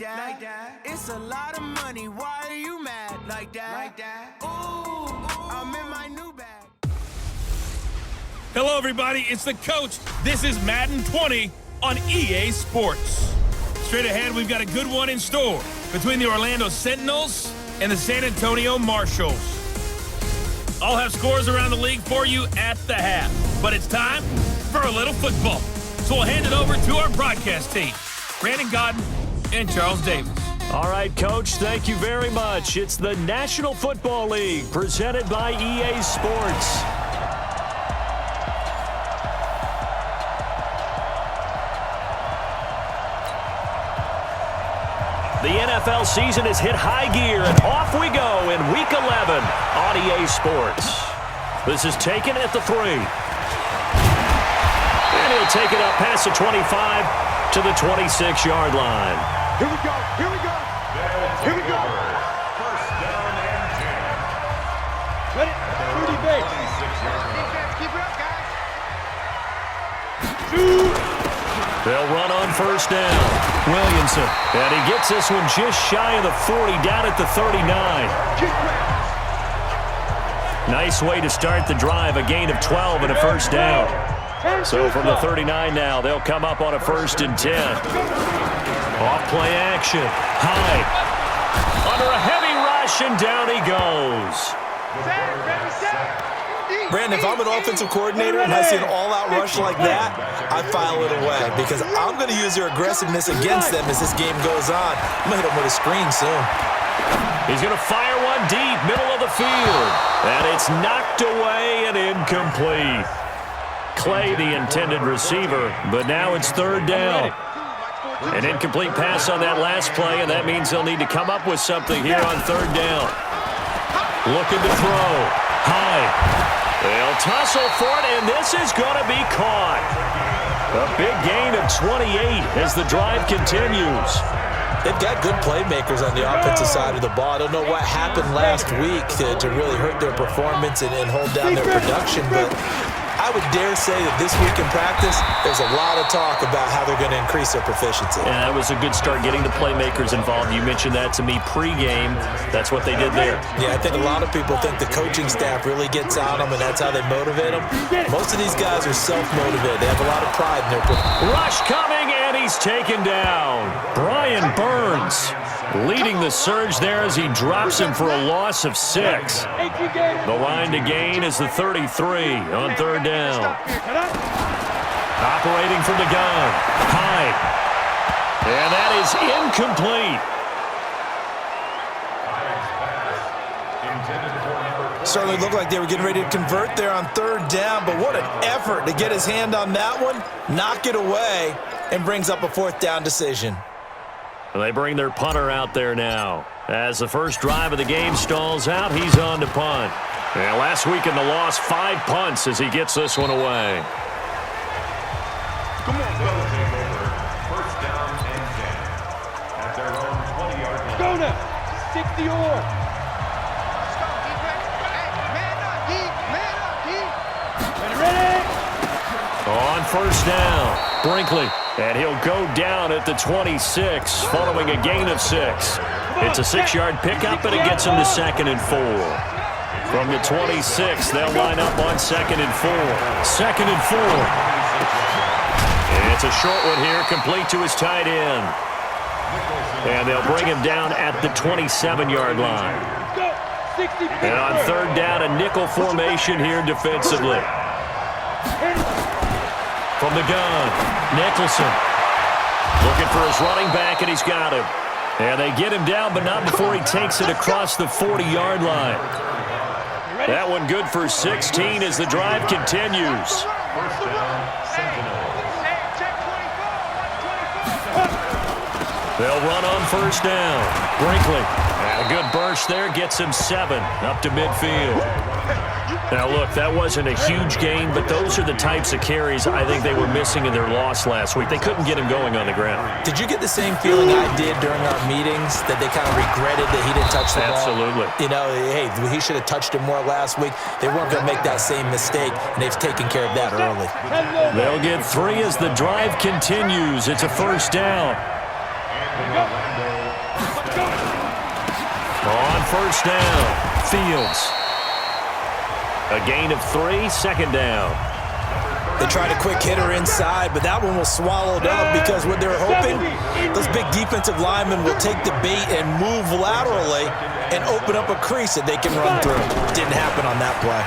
like that. It's a lot of money. Why are you mad like that? Ooh, I'm in my new bag. Hello, everybody. It's the coach. This is Madden 20 on EA Sports. Straight ahead, we've got a good one in store between the Orlando Sentinels and the San Antonio Marshals. I'll have scores around the league for you at the half. But it's time for a little football. So we'll hand it over to our broadcast team, Brandon Godden and Charles Davis. All right, Coach, thank you very much. It's the National Football League presented by EA Sports. The NFL season has hit high gear, and off we go in Week 11 on EA Sports. This is taken at the 3. And he'll take it up past the 25 to the 26-yard line. Here we go, here we go, here we go. First down and 10. Ready? Rudy Bates. Defense, keep it up, guys. Shoot. They'll run on first down. Williamson. And he gets this one just shy of the 40, down at the 39. Nice way to start the drive, a gain of 12 and a first down. So from the 39 now, they'll come up on a 1st and 10. Off play action. High. Under a heavy rush, and down he goes. Brandon, if I'm an offensive coordinator and I see an all-out rush like that, I file it away because I'm going to use their aggressiveness against them as this game goes on. I'm going to hit them with a screen soon. He's going to fire one deep, middle of the field. And it's knocked away and incomplete. Clay, the intended receiver, but now it's 3rd down. An incomplete pass on that last play, and that means they'll need to come up with something here on 3rd down. Looking to throw. High. They'll tussle for it, and this is going to be caught. A big gain of 28 as the drive continues. They've got good playmakers on the offensive side of the ball. I don't know what happened last week to really hurt their performance and hold down their production, but I would dare say that this week in practice, there's a lot of talk about how they're going to increase their proficiency. And that was a good start, getting the playmakers involved. You mentioned that to me pregame. That's what they did there. Yeah, I think a lot of people think the coaching staff really gets on them, and that's how they motivate them. Most of these guys are self-motivated. They have a lot of pride in their performance. Rush coming, and he's taken down. Brian Burns leading the surge there as he drops him for a loss of 6. The line to gain is the 33 on 3rd down. Operating from the gun. High. And that is incomplete. Certainly looked like they were getting ready to convert there on 3rd down, but what an effort to get his hand on that one, knock it away, and brings up a 4th down decision. They bring their punter out there now. As the first drive of the game stalls out, he's on to punt. And last week in the loss, 5 punts as he gets this one away. Come on, first down and 10. At their own 20-yard line. Go now. 60 or. Man up, On first down, Brinkley. And he'll go down at the 26, following a gain of 6. It's a 6-yard pickup, and it gets him to 2nd and 4. From the 26, they'll line up on 2nd and 4. 2nd and 4. And it's a short one here, complete to his tight end. And they'll bring him down at the 27-yard line. And on 3rd down, a nickel formation here defensively. From the gun, Nicholson looking for his running back, and he's got him. And they get him down, but not before he takes it across the 40-yard line. That one good for 16 as the drive continues. First down, Sentinels. They'll run on first down. Brinkley. And a good burst there, gets him 7 up to midfield. Now, look, that wasn't a huge gain, but those are the types of carries I think they were missing in their loss last week. They couldn't get him going on the ground. Did you get the same feeling I did during our meetings, that they kind of regretted that he didn't touch the ball? Absolutely. You know, hey, he should have touched it more last week. They weren't going to make that same mistake, and they've taken care of that early. They'll get 3 as the drive continues. It's a first down. first down. Fields. A gain of 3, second down. They tried a quick hitter inside, but that one was swallowed up because what they're hoping, those big defensive linemen will take the bait and move laterally and open up a crease that they can run through. Didn't happen on that play.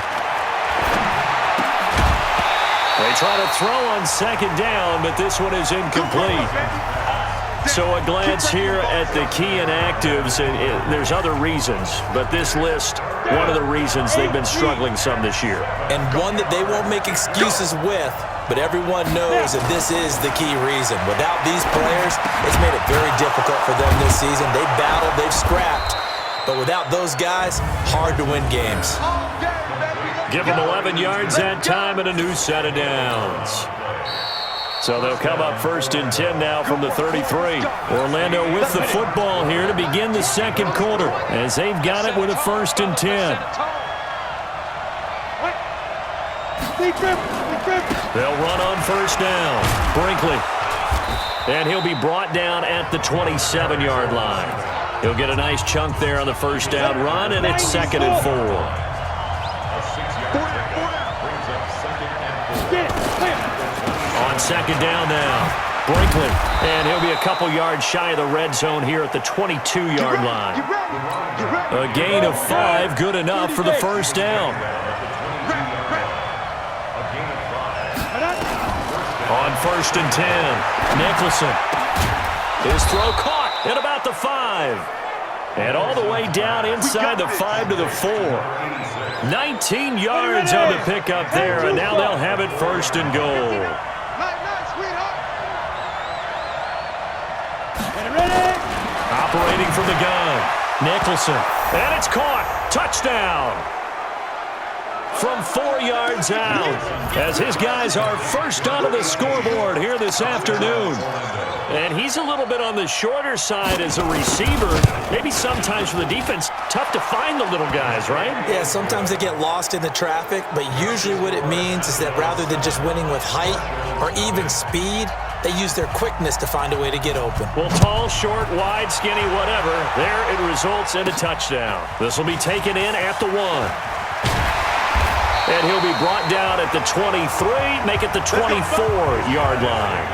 They try to throw on second down, but this one is incomplete. So a glance here at the key inactives. There's other reasons, but this list, one of the reasons they've been struggling some this year. And one that they won't make excuses with, but everyone knows that this is the key reason. Without these players, it's made it very difficult for them this season. They've battled, they've scrapped, but without those guys, hard to win games. Give them 11 yards that time and a new set of downs. So they'll come up 1st and 10 now from the 33. Orlando with the football here to begin the second quarter as they've got it with a 1st and 10. They'll run on first down. Brinkley. And he'll be brought down at the 27-yard line. He'll get a nice chunk there on the first down run, and it's 2nd and 4. On second down now, Brinkley, and he'll be a couple yards shy of the red zone here at the 22-yard line. A gain of 5, good enough for the first down. On 1st and 10, Nicholson. His throw caught at about the 5. And all the way down inside the 5 to the 4. 19 yards on the pickup there, and now they'll have it 1st and goal. Operating from the gun, Nicholson, and it's caught. Touchdown. From 4 yards out, as his guys are first onto the scoreboard here this afternoon. And he's a little bit on the shorter side as a receiver. Maybe sometimes for the defense, tough to find the little guys, right? Yeah, sometimes they get lost in the traffic, but usually what it means is that rather than just winning with height or even speed, they use their quickness to find a way to get open. Well, tall, short, wide, skinny, whatever, there it results in a touchdown. This will be taken in at the 1. And he'll be brought down at the 23, make it the 24-yard line.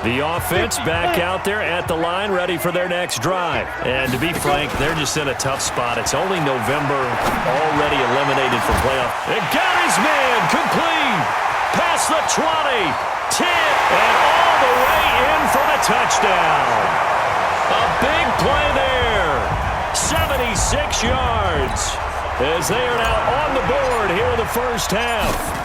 The offense back out there at the line, ready for their next drive. And to be frank, they're just in a tough spot. It's only November, already eliminated from playoff. And got his man complete. Past the 20, 10, and all the way in for the touchdown. A big play there. 76 yards as they are now on the board here in the first half.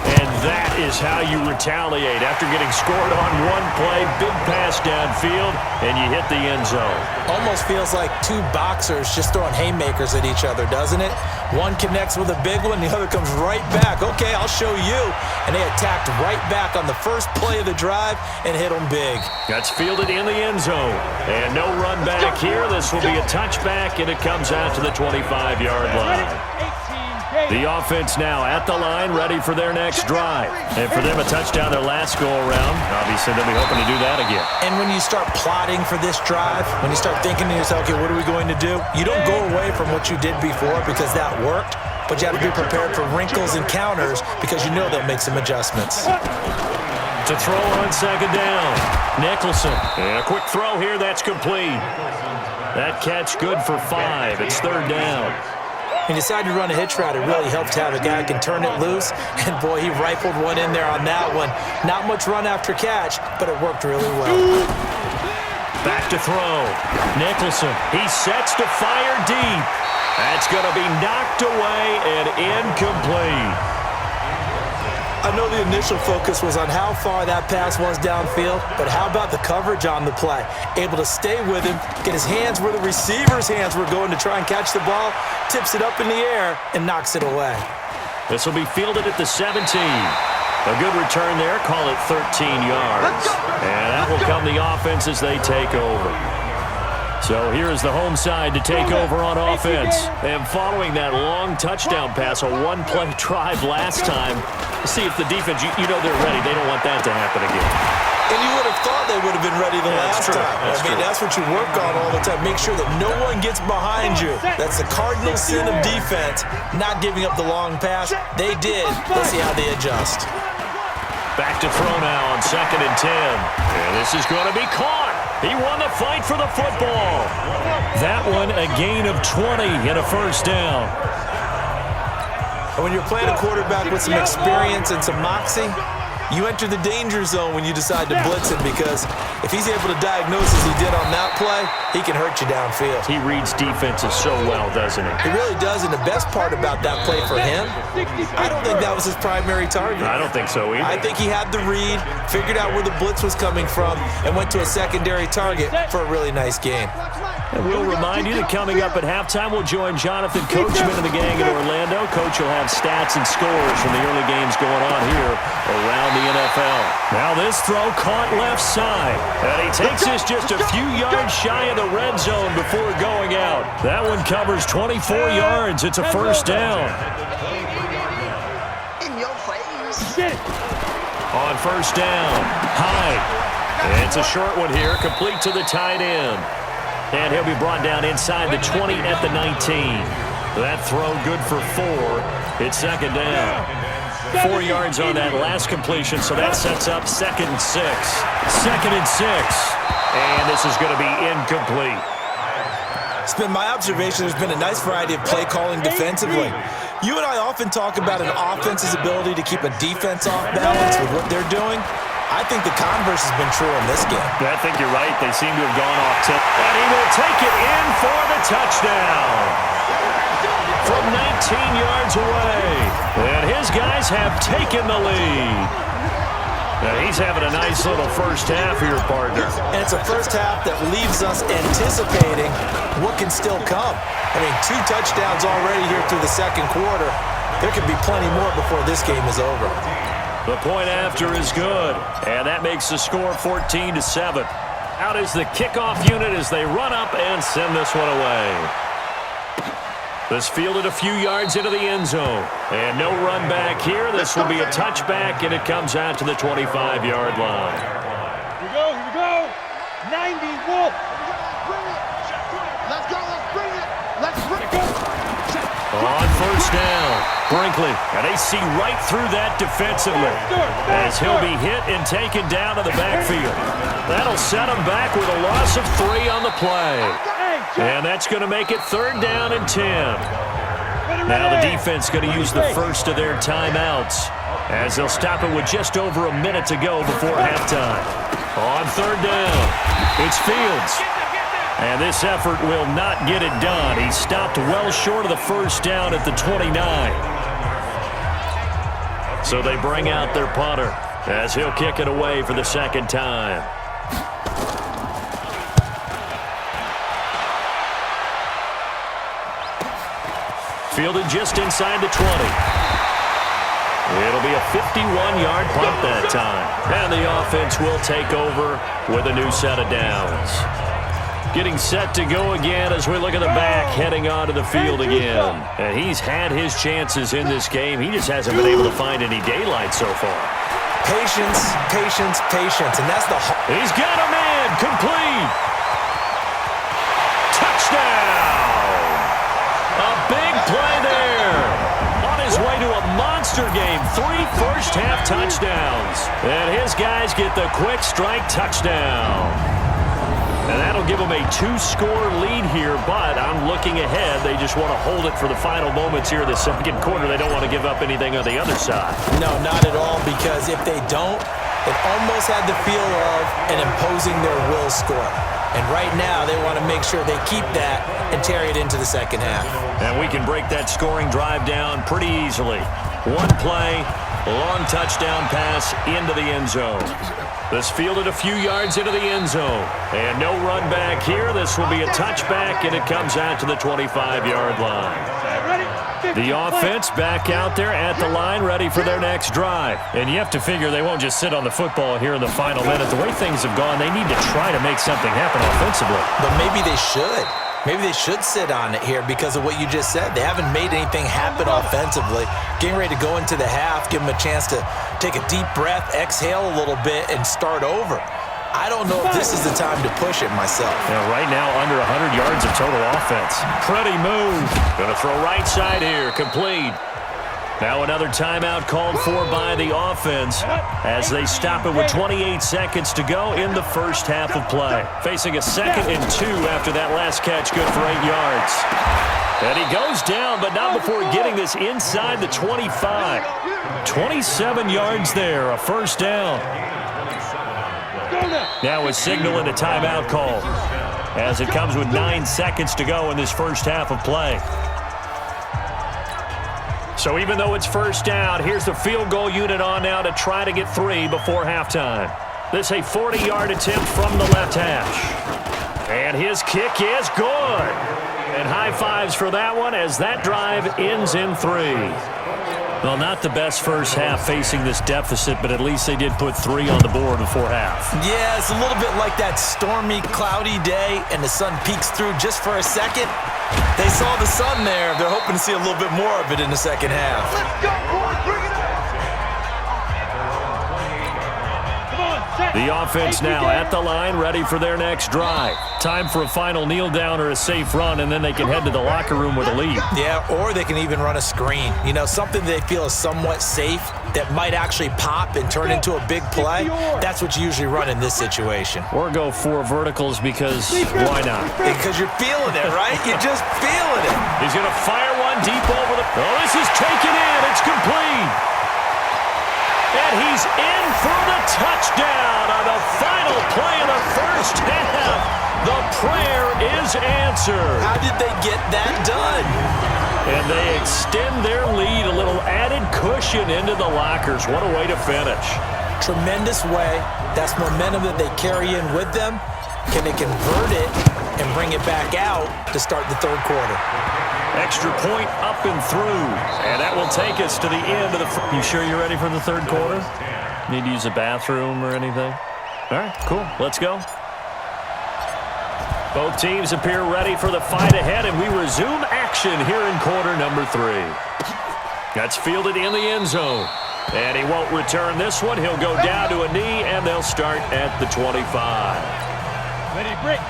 And that is how you retaliate after getting scored on one play, big pass downfield, and you hit the end zone. Almost feels like two boxers just throwing haymakers at each other, doesn't it? One connects with a big one, the other comes right back. Okay, I'll show you. And they attacked right back on the first play of the drive and hit them big. That's fielded in the end zone. And no run back here. This will be a touchback, and it comes out to the 25-yard line. The offense now at the line, ready for their next drive. And for them, a touchdown their last go-around. Obviously, they'll be hoping to do that again. And when you start plotting for this drive, when you start thinking to yourself, okay, what are we going to do? You don't go away from what you did before because that worked, but you have to be prepared for wrinkles and counters because you know they'll make some adjustments. To throw on second down, Nicholson. And a quick throw here, that's complete. That catch good for 5. It's third down. He decided to run a hitch route. It really helped to have a guy who can turn it loose. And, boy, he rifled one in there on that one. Not much run after catch, but it worked really well. Back to throw. Nicholson. He sets to fire deep. That's going to be knocked away and incomplete. I know the initial focus was on how far that pass was downfield, but how about the coverage on the play? Able to stay with him, get his hands where the receiver's hands were going to try and catch the ball, tips it up in the air, and knocks it away. This will be fielded at the 17. A good return there, call it 13 yards. And that will come the offense as they take over. So here's the home side to take over on offense. And following that long touchdown pass, a one-play drive last time, see if the defense, you know they're ready. They don't want that to happen again. And you would have thought they would have been ready the last time. That's true. That's what you work on all the time. Make sure that no one gets behind you. That's the cardinal sin of defense, not giving up the long pass. They did. Let's see how they adjust. Back to throw now on 2nd and 10. And this is going to be caught. He won the fight for the football. That one a gain of 20 and a first down. And when you're playing a quarterback with some experience and some moxie, you enter the danger zone when you decide to blitz him, because if he's able to diagnose as he did on that play, he can hurt you downfield. He reads defenses so well, doesn't he? He really does, and the best part about that play for him, I don't think that was his primary target. I don't think so either. I think he had the read, figured out where the blitz was coming from, and went to a secondary target for a really nice game. And we'll remind you that coming up at halftime, we'll join Jonathan Coachman and the gang in Orlando. Coach will have stats and scores from the early games going on here around the NFL. Now this throw caught left side. And he takes this just a few yards shy of the red zone before going out. That one covers 24 yards. It's a first down. In your face. On first down, Hyde. It's a short one here, complete to the tight end. And he'll be brought down inside the 20 at the 19. That throw good for 4. It's second down. 4 yards on that last completion, so that sets up 2nd and 6. 2nd and 6. And this is going to be incomplete. It's been my observation there's been a nice variety of play calling defensively. You and I often talk about an offense's ability to keep a defense off balance with what they're doing. I think the converse has been true in this game. I think you're right. They seem to have gone off tip. And he will take it in for the touchdown. From 19 yards away. And his guys have taken the lead. Now he's having a nice little first half here, partner. And it's a first half that leaves us anticipating what can still come. I mean, 2 touchdowns already here through the second quarter. There could be plenty more before this game is over. The point after is good, and that makes the score 14-7. Out is the kickoff unit as they run up and send this one away. This fielded a few yards into the end zone, and no run back here. This will be a touchback, and it comes out to the 25-yard line. Here we go. 90, Wolf. Let's go, let's bring it. Let's bring it. On first down, Brinkley, and they see right through that defensively as he'll be hit and taken down to the backfield. That'll set him back with a loss of 3 on the play. And that's going to make it 3rd down and 10. Now the defense going to use the first of their timeouts as they'll stop it with just over a minute to go before halftime. On 3rd down, it's Fields. And this effort will not get it done. He stopped well short of the first down at the 29. So they bring out their punter as he'll kick it away for the 2nd time. Fielded just inside the 20. It'll be a 51-yard punt that time. And the offense will take over with a new set of downs. Getting set to go again as we look at the back, heading onto the field again. And he's had his chances in this game. He just hasn't been able to find any daylight so far. Patience, patience, patience, and that's the... He's got a man, complete. Touchdown. A big play there. On his way to a monster game, 3 first-half touchdowns. And his guys get the quick strike touchdown. And that'll give them a 2-score lead here, but I'm looking ahead. They just want to hold it for the final moments here in the second quarter. They don't want to give up anything on the other side. No, not at all, because if they don't, it almost had the feel of an imposing their will score. And right now, they want to make sure they keep that and carry it into the second half. And we can break that scoring drive down pretty easily. 1 play, long touchdown pass into the end zone. This fielded a few yards into the end zone. And no run back here. This will be a touchback, and it comes out to the 25-yard line. The offense back out there at the line, ready for their next drive. And you have to figure they won't just sit on the football here in the final minute. The way things have gone, they need to try to make something happen offensively. But maybe they should. Maybe they should sit on it here because of what you just said. They haven't made anything happen offensively. Getting ready to go into the half, give them a chance to take a deep breath, exhale a little bit, and start over. I don't know if this is the time to push it myself. Yeah, right now under 100 yards of total offense. Pretty move. Going to throw right side here, complete. Now another timeout called for by the offense as they stop it with 28 seconds to go in the first half of play. Facing a 2nd and 2 after that last catch, good for 8 yards. And he goes down, but not before getting this inside the 25. 27 yards there, a first down. Now a signal and a timeout call as it comes with 9 seconds to go in this first half of play. So even though it's first down, here's the field goal unit on now to try to get 3 before halftime. This a 40-yard attempt from the left hash. And his kick is good. And high fives for that one as that drive ends in 3. Well, not the best first half facing this deficit, but at least they did put 3 on the board before half. Yeah, it's a little bit like that stormy, cloudy day, and the sun peeks through just for a second. They saw the sun there. They're hoping to see a little bit more of it in the second half. Let's go, boys. Bring it up. The offense now at the line, ready for their next drive. Time for a final kneel down or a safe run, and then they can head to the locker room with a lead. Yeah, or they can even run a screen. You know, something they feel is somewhat safe that might actually pop and turn into a big play. That's what you usually run in this situation. Or go 4 verticals because why not? Because you're feeling it, right? You're just feeling it. He's going to fire one deep over the... Oh, this is taken in. It's complete. And he's in for the touchdown on the final play of the first half. The prayer is answered. How did they get that done? And they extend their lead, a little added cushion into the lockers. What a way to finish. Tremendous way. That's momentum that they carry in with them. Can they convert it and bring it back out to start the third quarter? Extra point up and through. And that will take us to the end of the... You sure you're ready for the third quarter? Need to use a bathroom or anything? All right, cool. Let's go. Both teams appear ready for the fight ahead, and we resume action here in quarter number 3. That's fielded in the end zone. And he won't return this one. He'll go down to a knee, and they'll start at the 25.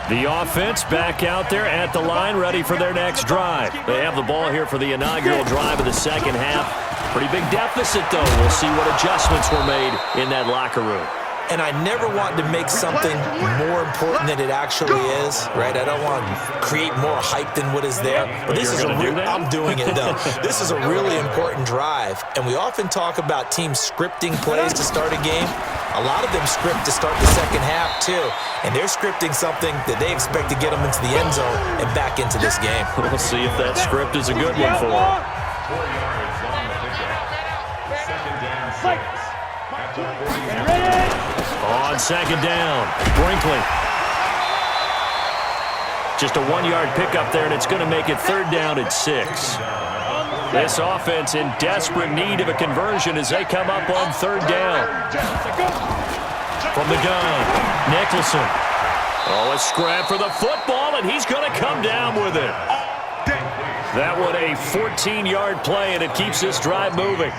The offense back out there at the line, ready for their next drive. They have the ball here for the inaugural drive of the second half. Pretty big deficit, though. We'll see what adjustments were made in that locker room. And I never want to make something more important than it actually is, right? I don't want to create more hype than what is there. But this is I'm doing it, though. This is a really important drive. And we often talk about teams scripting plays to start a game. A lot of them script to start the second half, too. And they're scripting something that they expect to get them into the end zone and back into this game. We'll see if that script is a good one for them. 4 yards on the pickup. Second down, 6. At the 40-yard line. On second down, Brinkley. Just a 1-yard pickup there, and it's going to make it third down at 6. This offense in desperate need of a conversion as they come up on third down. From the gun, Nicholson. Oh, a scrap for the football, and he's going to come down with it. That one a 14-yard play, and it keeps this drive moving.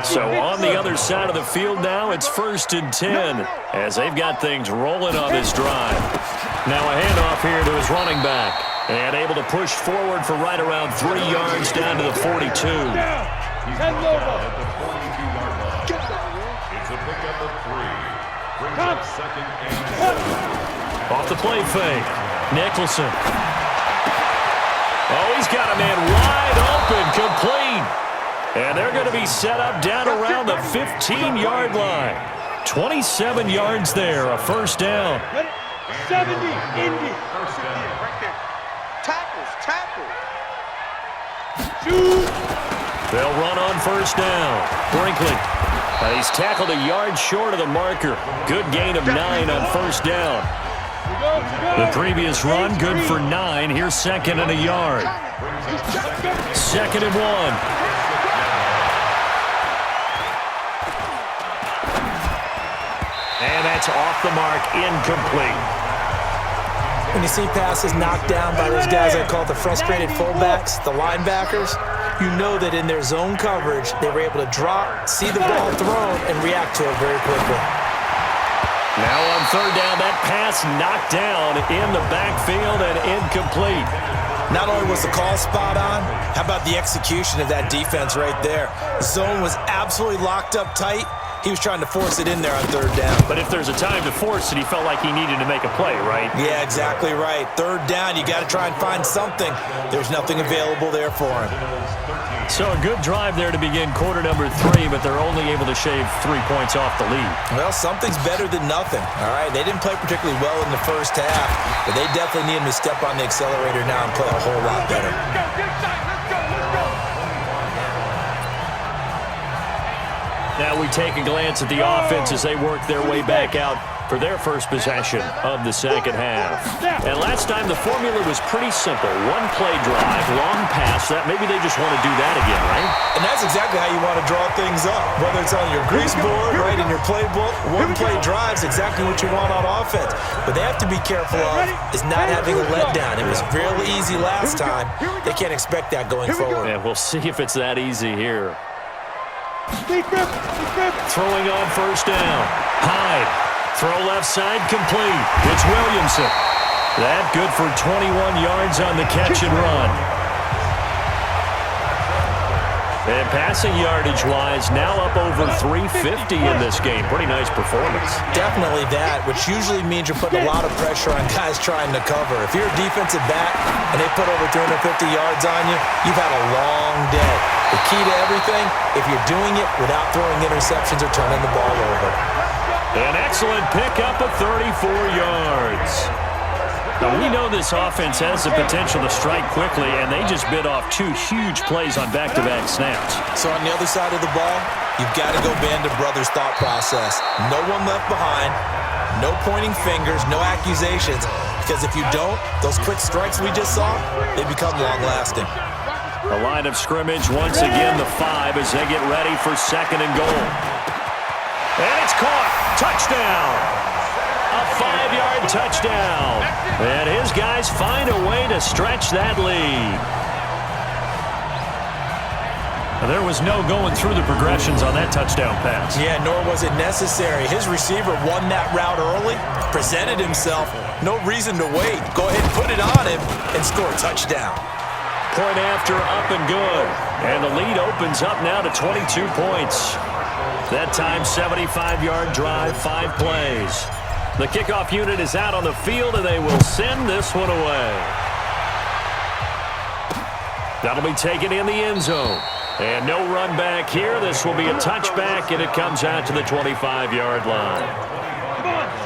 So on the other side of the field now, it's 1st and 10 as they've got things rolling on this drive. Now a handoff here to his running back. And able to push forward for right around 3 yards down to the 42. He's down at the 42-yard line. It's a pickup of 3. Brings up second and 7. Off the play fake. Nicholson. Oh, he's got a man wide open, complete. And they're going to be set up down around the 15-yard line. 27 yards there, a first down. 70, Indy. First down. Tackle. Shoot. They'll run on first down. Brinkley. He's tackled a yard short of the marker. Good gain of 9 on first down. The previous run, good for 9. Here's second and a yard. Second and 1. And that's off the mark, incomplete. When you see passes knocked down by those guys I call the frustrated fullbacks, the linebackers, you know that in their zone coverage, they were able to drop, see the ball thrown, and react to it very quickly. Now on third down, that pass knocked down in the backfield and incomplete. Not only was the call spot on, how about the execution of that defense right there? Zone was absolutely locked up tight. He was trying to force it in there on third down. But if there's a time to force it, he felt like he needed to make a play, right? Yeah, exactly right. Third down, you got to try and find something. There's nothing available there for him. So a good drive there to begin quarter number 3, but they're only able to shave 3 points off the lead. Well, something's better than nothing, all right? They didn't play particularly well in the first half, but they definitely need him to step on the accelerator now and play a whole lot better. Now we take a glance at the offense as they work their way back out for their first possession of the second half. And last time the formula was pretty simple. One play drive, long pass. That maybe they just want to do that again, right? And that's exactly how you want to draw things up. Whether it's on your grease board, right, in your playbook, one play drive is exactly what you want on offense. But they have to be careful of is not having a letdown. It was really easy last time. They can't expect that going forward. And we'll see if it's that easy here. Throwing on first down. Hyde. Throw left side complete. It's Williamson. That good for 21 yards on the catch and run. And passing yardage-wise, now up over 350 in this game. Pretty nice performance. Definitely that, which usually means you're putting a lot of pressure on guys trying to cover. If you're a defensive back and they put over 350 yards on you, you've had a long day. The key to everything, if you're doing it without throwing interceptions or turning the ball over. An excellent pickup of 34 yards. Now, we know this offense has the potential to strike quickly, and they just bit off 2 huge plays on back-to-back snaps. So on the other side of the ball, you've got to go band of brothers thought process. No one left behind, no pointing fingers, no accusations, because if you don't, those quick strikes we just saw, they become long-lasting. The line of scrimmage, once again, the 5 as they get ready for second and goal. And it's caught. Touchdown. A 5-yard touchdown. And his guys find a way to stretch that lead. And there was no going through the progressions on that touchdown pass. Yeah, nor was it necessary. His receiver won that route early, presented himself. No reason to wait. Go ahead and put it on him and score a touchdown. Point after, up and good. And the lead opens up now to 22 points. That time, 75-yard drive, 5 plays. The kickoff unit is out on the field, and they will send this one away. That'll be taken in the end zone. And no run back here. This will be a touchback, and it comes out to the 25-yard line.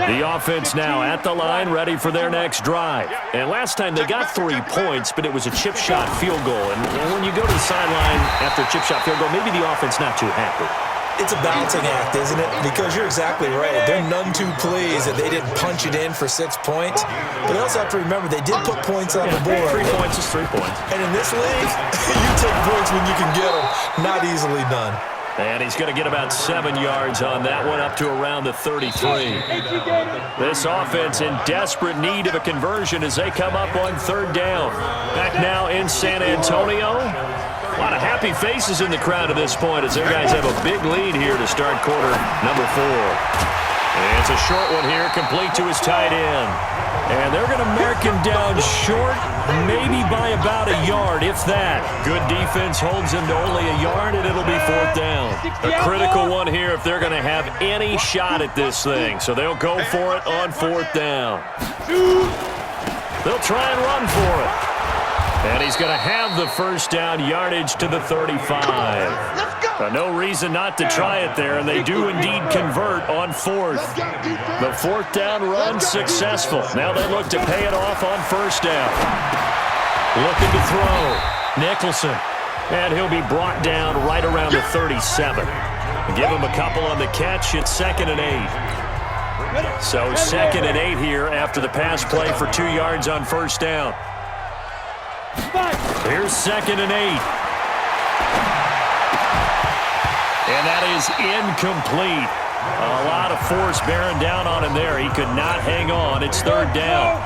The offense now at the line, ready for their next drive. And last time they got 3 points, but it was a chip shot field goal. And when you go to the sideline after a chip shot field goal, maybe the offense not too happy. It's a balancing act, isn't it? Because you're exactly right. They're none too pleased that they didn't punch it in for 6 points. But they also have to remember they did put points on the board. 3 points is 3 points. And in this league, you take points when you can get them. Not easily done. And he's going to get about 7 yards on that one, up to around the 33. This offense in desperate need of a conversion as they come up on third down. Back now in San Antonio. A lot of happy faces in the crowd at this point as their guys have a big lead here to start quarter number 4. And it's a short one here, complete to his tight end. And they're going to mark him down short, maybe by about a yard, if that. Good defense holds him to only a yard, and it'll be 4th down. A critical one here if they're going to have any shot at this thing. So they'll go for it on 4th down. They'll try and run for it. And he's going to have the first down, yardage to the 35. No reason not to try it there, and they do indeed convert on 4th. The 4th down run successful. Now they look to pay it off on first down. Looking to throw. Nicholson. And he'll be brought down right around the 37. Give him a couple on the catch. It's 2nd and 8. So 2nd and 8 here after the pass play for 2 yards on first down. Here's 2nd and 8. And that is incomplete. A lot of force bearing down on him there. He could not hang on. It's 3rd down.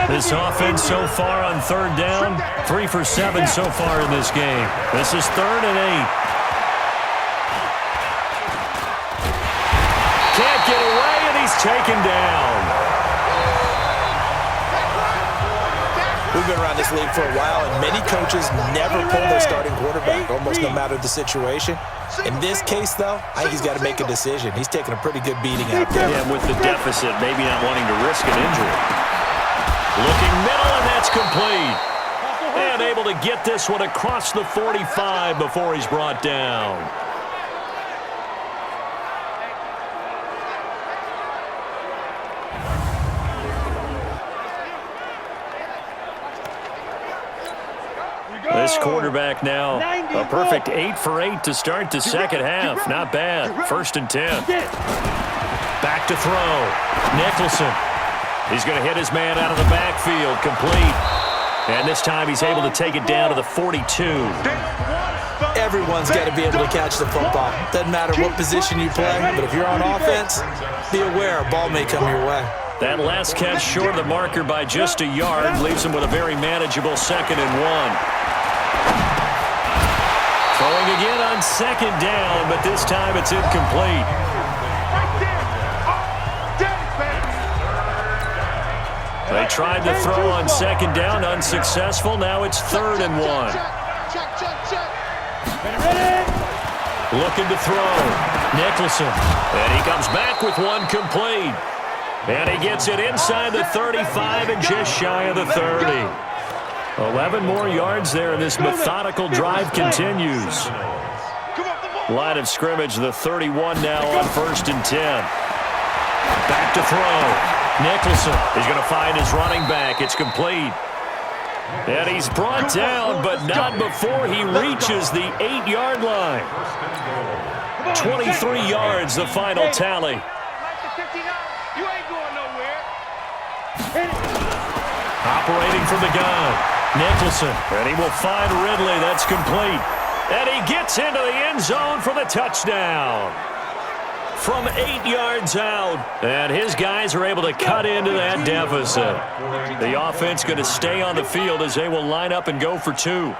This offense so far on third down, 3 for 7 so far in this game. This is 3rd and 8. Can't get away, and he's taken down. We've been around this league for a while, and many coaches never pull their starting quarterback, almost no matter the situation. In this case, though, I think he's got to make a decision. He's taking a pretty good beating out there. Yeah, with the deficit, maybe not wanting to risk an injury. Looking middle, and that's complete. And able to get this one across the 45 before he's brought down. This quarterback now, a perfect 8 for 8 to start the second half. Not bad. 1st and 10. Back to throw. Nicholson. He's going to hit his man out of the backfield. Complete. And this time he's able to take it down to the 42. Everyone's got to be able to catch the football. Doesn't matter what position you play, but if you're on offense, be aware a ball may come your way. That last catch short of the marker by just a yard leaves him with a very manageable 2nd and 1. Throwing again on 2nd down, but this time it's incomplete. They tried to throw on 2nd down, unsuccessful. Now it's 3rd and 1. Looking to throw. Nicholson. And he comes back with one complete. And he gets it inside the 35 and just shy of the 30. 11 more yards there, and this methodical drive continues. Line of scrimmage, the 31 now on 1st and 10. Back to throw. Nicholson is going to find his running back. It's complete. And he's brought down, but not before he reaches the 8-yard line. 23 yards, the final tally. Operating from the gun. Nicholson, and he will find Ridley. That's complete. And he gets into the end zone for the touchdown. From 8 yards out, and his guys are able to cut into that deficit. The offense going to stay on the field as they will line up and go for 2.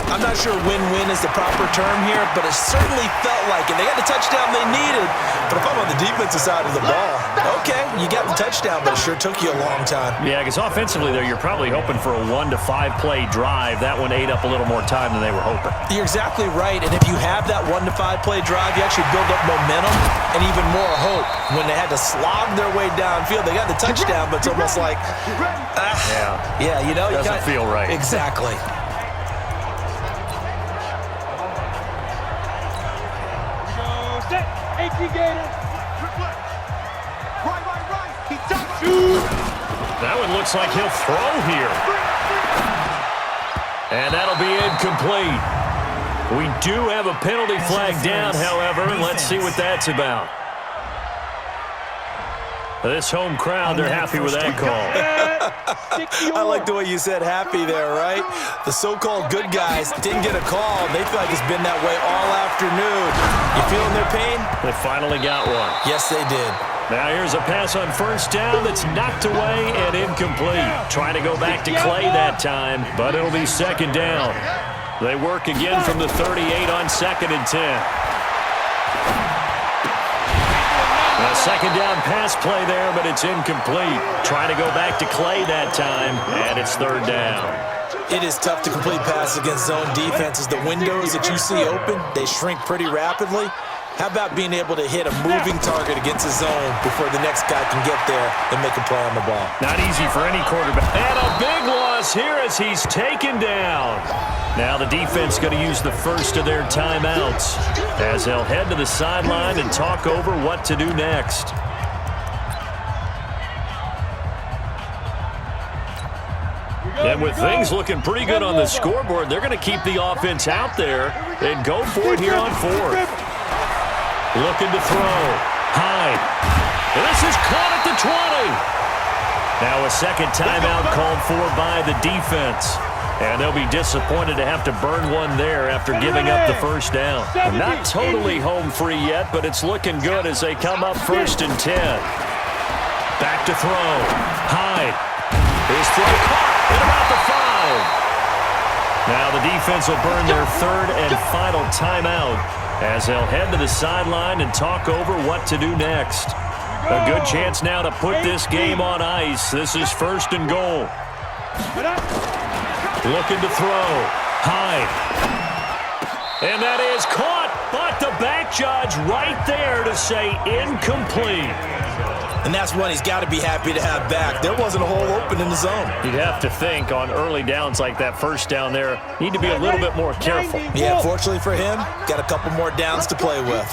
I'm not sure win-win is the proper term here, but it certainly felt like it. They got the touchdown they needed, but if I'm on the defensive side of the ball, okay, you got the touchdown, but it sure took you a long time. Yeah, because offensively there, you're probably hoping for a 1 to 5 play drive. That one ate up a little more time than they were hoping. You're exactly right, and if you have that 1 to 5 play drive, you actually build up momentum and even more hope. When they had to slog their way downfield, they got the touchdown, but it's almost like, yeah, you know, doesn't feel right. Exactly. That one looks like he'll throw here. And that'll be incomplete. We do have a penalty flag down, however. Let's see what that's about. This home crowd, they're happy with that call. I like the way you said happy there, right? The so-called good guys didn't get a call. They feel like it's been that way all afternoon. You feeling their pain? They finally got one. Yes, they did. Now here's a pass on 1st down that's knocked away and incomplete. Trying to go back to Clay that time, but it'll be 2nd down. They work again from the 38 on 2nd and 10. A 2nd down pass play there, but it's incomplete. Trying to go back to Clay that time, and it's 3rd down. It is tough to complete passes against zone defenses. The windows that you see open, they shrink pretty rapidly. How about being able to hit a moving target against a zone before the next guy can get there and make a play on the ball? Not easy for any quarterback. And a big loss here as he's taken down. Now the defense going to use the first of their timeouts as they'll head to the sideline and talk over what to do next. And with things looking pretty good on the scoreboard, they're going to keep the offense out there and go for it here on 4th. Looking to throw. Hyde. And this is caught at the 20. Now a 2nd timeout called for by the defense. And they'll be disappointed to have to burn one there after giving up the 1st down. Not totally home free yet, but it's looking good as they come up 1st and 10. Back to throw. Hyde. His throw caught at about the 5. Now the defense will burn their third and final timeout as they'll head to the sideline and talk over what to do next. A good chance now to put this game on ice. This is 1st and goal. Looking to throw. High. And that is caught, but the back judge right there to say incomplete. And that's one he's got to be happy to have back. There wasn't a hole open in the zone. You'd have to think on early downs like that first down there, need to be a little bit more careful. Yeah, fortunately for him, got a couple more downs to play with.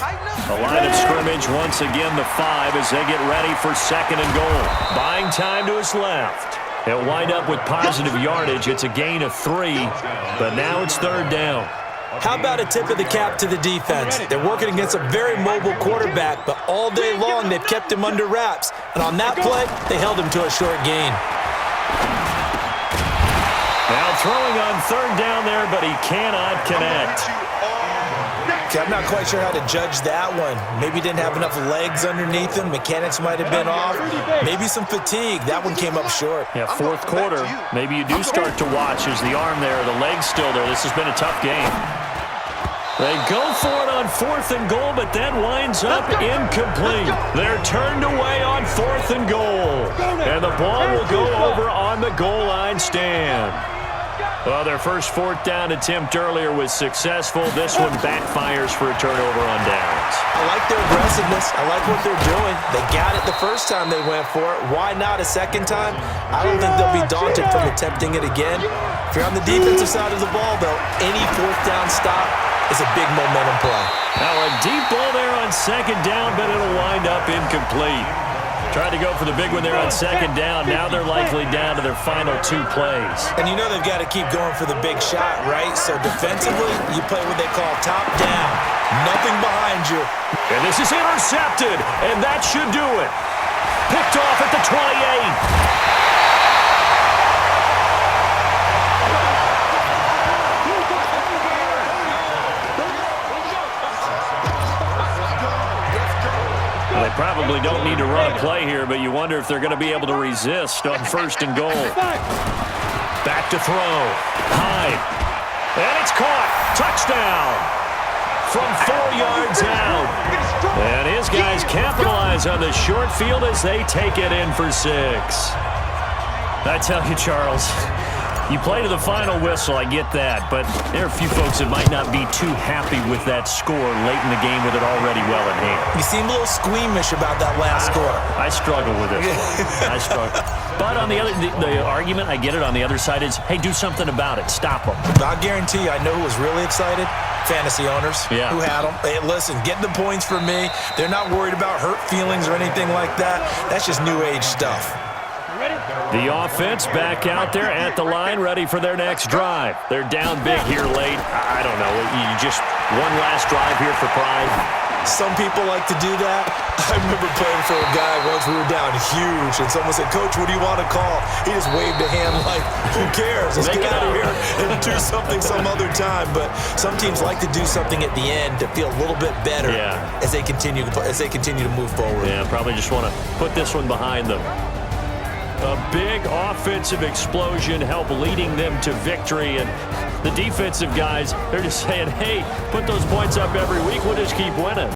The line of scrimmage once again the 5 as they get ready for 2nd and goal. Buying time to his left. They'll wind up with positive yardage. It's a gain of 3, but now it's 3rd down. How about a tip of the cap to the defense? They're working against a very mobile quarterback, but all day long they've kept him under wraps. And on that play, they held him to a short gain. Now throwing on 3rd down there, but he cannot connect. Okay, I'm not quite sure how to judge that one. Maybe didn't have enough legs underneath him. Mechanics might have been off. Maybe some fatigue. That one came up short. Yeah, 4th quarter. Maybe you do start to watch as the arm there, the leg's still there. This has been a tough game. They go for it on 4th and goal, but then winds up incomplete. They're turned away on 4th and goal. And the ball will go over on the goal line stand. Well, their first 4th down attempt earlier was successful. This one backfires for a turnover on downs. I like their aggressiveness. I like what they're doing. They got it the first time they went for it. Why not a second time? I don't think they'll be daunted from attempting it again. If you're on the defensive side of the ball, though, any 4th down stop is a big momentum play. Now a deep ball there on 2nd down, but it'll wind up incomplete. Tried to go for the big one there on 2nd down. Now they're likely down to their final 2 plays. And you know they've got to keep going for the big shot, right? So defensively, you play what they call top down. Nothing behind you. And this is intercepted, and that should do it. Picked off at the 28. They probably don't need to run a play here, but you wonder if they're going to be able to resist on 1st and goal. Back to throw. High. And it's caught. Touchdown. From 4 yards out. And his guys capitalize on the short field as they take it in for 6. I tell you, Charles, you play to the final whistle, I get that, but there are a few folks that might not be too happy with that score late in the game with it already well in hand. You seem a little squeamish about that last score. I struggle with it. I struggle. But on the argument, I get it, on the other side is, hey, do something about it. Stop them. I guarantee you, I know who was really excited. Fantasy owners who had them. Hey, listen, getting the points for me. They're not worried about hurt feelings or anything like that. That's just new age stuff. The offense back out there at the line, ready for their next drive. They're down big here late. I don't know. You just one last drive here for pride. Some people like to do that. I remember playing for a guy once. We were down huge, and someone said, "Coach, what do you want to call?" He just waved a hand like, "Who cares? Let's get out of here and do something some other time." But some teams like to do something at the end to feel a little bit better as they continue to move forward. Yeah, probably just want to put this one behind them. A big offensive explosion helped leading them to victory, and the defensive guys, they're just saying, hey, put those points up every week, we'll just keep winning.